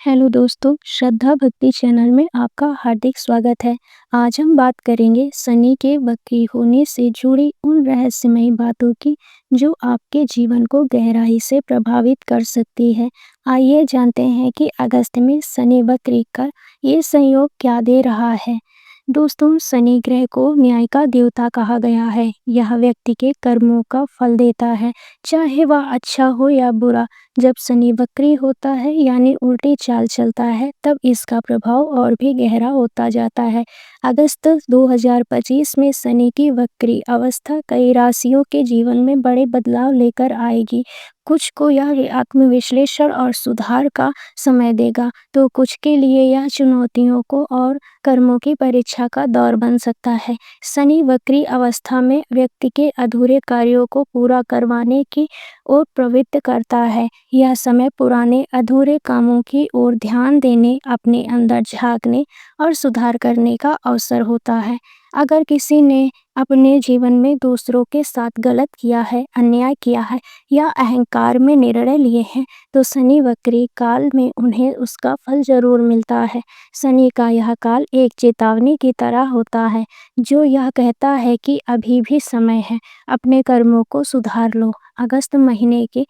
Hello दोस्तों, श्रद्धा भक्ति channel में आपका हार्दिक स्वागत है। आज हम बात करेंगे शनि के वक्री होने से जुड़ी उन रहस्यमयी बातों की जो आपके जीवन को गहराई से प्रभावित कर सकती है। आइए जानते हैं कि अगस्त में शनि वक्री का ये संयोग क्या दे रहा है। दोस्तों, शनि ग्रह को न्याय का देवता कहा गया है। यह व्यक्ति के कर्मों का फल देता है, चाहे वह अच्छा हो या बुरा। जब शनि वक्री होता है यानी उल्टी चाल चलता है, तब इसका प्रभाव और भी गहरा होता जाता है। अगस्त 2025 में शनि की वक्री अवस्था कई राशियों के जीवन में बड़े बदलाव लेकर आएगी। कुछ को यह आत्मविश्लेषण और सुधार का समय देगा, तो कुछ के लिए यह चुनौतियों को और कर्मों की परीक्षा का दौर बन सकता है। शनि वक्री अवस्था में व्यक्ति के अधूरे कार्यों को पूरा करवाने की ओर प्रवृत्त करता है। यह समय पुराने अधूरे कामों की ओर ध्यान देने, अपने अंदर झांकने और सुधार करने का अवसर होता है। अगर किसी ने अपने जीवन में दूसरों के साथ गलत किया है, अन्याय किया है या अहंकार में निर्णय लिए हैं, तो शनि वक्री काल में उन्हें उसका फल जरूर मिलता है। शनि का यह काल एक चेतावनी की तरह होता है, जो यह कहता है कि अभी भी समय है, अपने कर्मों को सुधार लो। अगस्त महीने के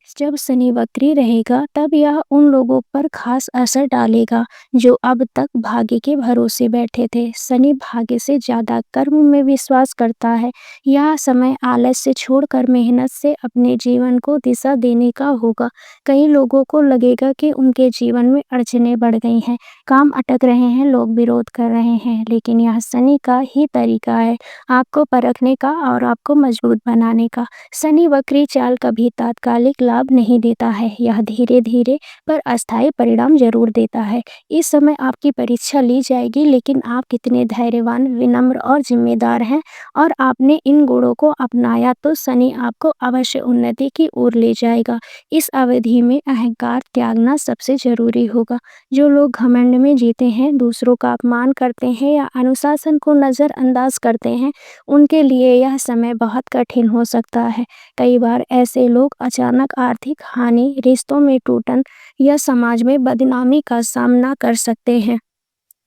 जब शनि वक्री रहेगा, तब यह उन लोगों पर खास असर डालेगा जो अब तक भाग्य के भरोसे बैठे थे। शनि भाग्य से ज्यादा कर्म में विश्वास करता है। यह समय आलस्य छोड़कर मेहनत से अपने जीवन को दिशा देने का होगा। कई लोगों को लगेगा कि उनके जीवन में अड़चनें बढ़ गई हैं, काम अटक रहे हैं, लोग विरोध कर रहे हैं, लेकिन यह शनि का ही तरीका है आपको परखने का और आपको मजबूत बनाने का। शनि वक्री चाल कभी तात्कालिक लाभ नहीं देता है, यह धीरे धीरे पर अस्थायी परिणाम जरूर देता है। इस समय आपकी परीक्षा ली जाएगी, लेकिन आप कितने धैर्यवान, विनम्र और जिम्मेदार हैं और आपने इन गुणों को अपनाया तो शनि आपको अवश्य उन्नति की ओर ले जाएगा। इस अवधि में अहंकार त्यागना सबसे जरूरी होगा। जो लोग घमंड में जीते हैं, दूसरों का अपमान करते हैं या अनुशासन को नजरअंदाज करते हैं, उनके लिए यह समय बहुत कठिन हो सकता है। कई बार ऐसे लोग अचानक आर्थिक हानि, रिश्तों में टूटन या समाज में बदनामी का सामना कर सकते हैं।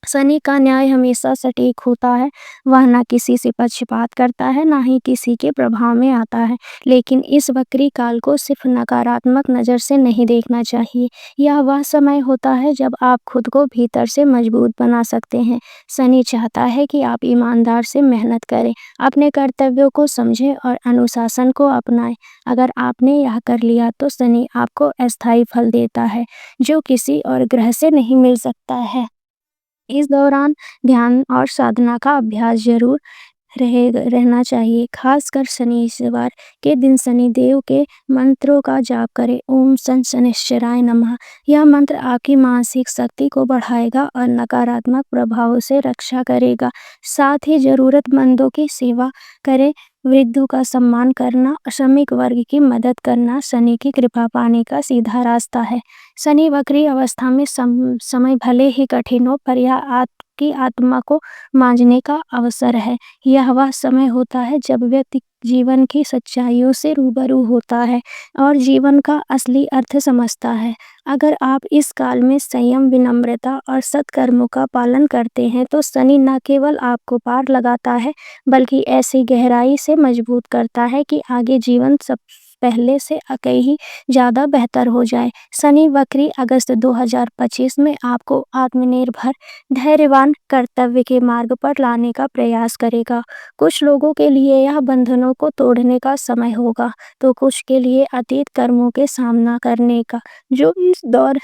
शनि का न्याय हमेशा सटीक होता है। वह ना किसी से पक्षपात करता है, ना ही किसी के प्रभाव में आता है। लेकिन इस वक्री काल को सिर्फ नकारात्मक नज़र से नहीं देखना चाहिए। यह वह समय होता है जब आप खुद को भीतर से मजबूत बना सकते हैं। शनि चाहता है कि आप ईमानदार से मेहनत करें, अपने कर्तव्यों को समझें और अनुशासन को अपनाएं। अगर आपने यह कर लिया तो शनि आपको अस्थायी फल देता है, जो किसी और ग्रह से नहीं मिल सकता है। इस दौरान ध्यान और साधना का अभ्यास जरूर रहना चाहिए। खासकर शनिवार के दिन शनिदेव के मंत्रों का जाप करें। ओम सन शनिश्चराय नमः। यह मंत्र आपकी मानसिक शक्ति को बढ़ाएगा और नकारात्मक प्रभावों से रक्षा करेगा। साथ ही जरूरतमंदों की सेवा करें। वृद्धों का सम्मान करना, श्रमिक वर्ग की मदद करना शनि की कृपा पाने का सीधा रास्ता है। शनि वक्री अवस्था में समय भले ही कठिन हो, पर यह आपकी आत्मा को मांझने का अवसर है। यह वह समय होता है जब व्यक्ति जीवन की सच्चाइयों से रूबरू होता है और जीवन का असली अर्थ समझता है। अगर आप इस काल में संयम, विनम्रता और सत्कर्मों का पालन करते हैं, तो शनि न केवल आपको पार लगाता है, बल्कि ऐसी गहराई से मजबूत करता है कि आगे जीवन सब पहले से कहीं ज़्यादा बेहतर हो जाए। शनि वक्री अगस्त 2025 में आपको आत्मनिर्भर, धैर्यवान, कर्तव्य के मार्ग पर लाने का प्रयास करेगा। कुछ लोगों के लिए यह बंधनों को तोड़ने का समय होगा, तो कुछ के लिए अतीत कर्मों के सामना करने का, जो इस दौर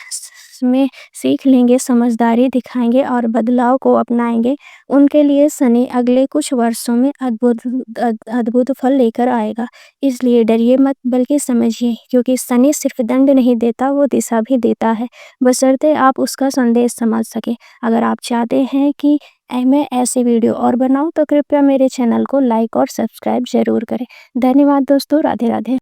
में सीख लेंगे, समझदारी दिखाएंगे और बदलाव को अपनाएंगे। उनके लिए शनि अगले कुछ वर्षों में अद्भुत फल लेकर आएगा। इसलिए डरिए मत, बल्कि समझिए, क्योंकि शनि सिर्फ दंड नहीं देता, वो दिशा भी देता है, बशर्ते आप उसका संदेश समझ सके। अगर आप चाहते हैं कि मैं ऐसे वीडियो और बनाऊं, तो कृपया मेरे चैनल को लाइक और सब्सक्राइब जरूर करें। धन्यवाद दोस्तों। राधे राधे।